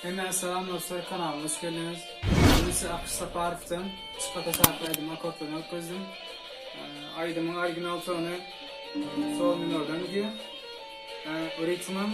Hemen selam dostlar, kanalıma hoş geldiniz. Bugün Akyş Saparow'dan çıkata şarkılaydım, akortlarını ötküzdüm. Aydımın orijinal tonu sol minörden gidiyor. Ritmim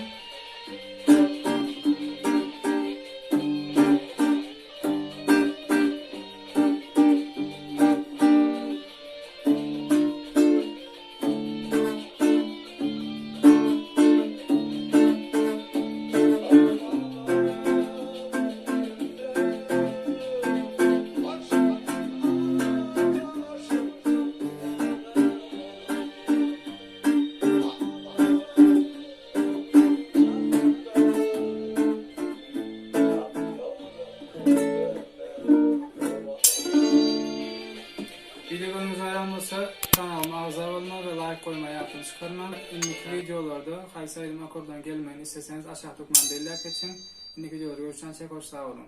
videolarımız hayran olsa kanalıma abone olmayı ve like koymayı yapın çıkarmayın. İndiki videolarda qaysi aydım akordan gelmeni isteseniz aşağı tıkman belli geçin. İndiki videoları görüşen çek hoş sağ olun.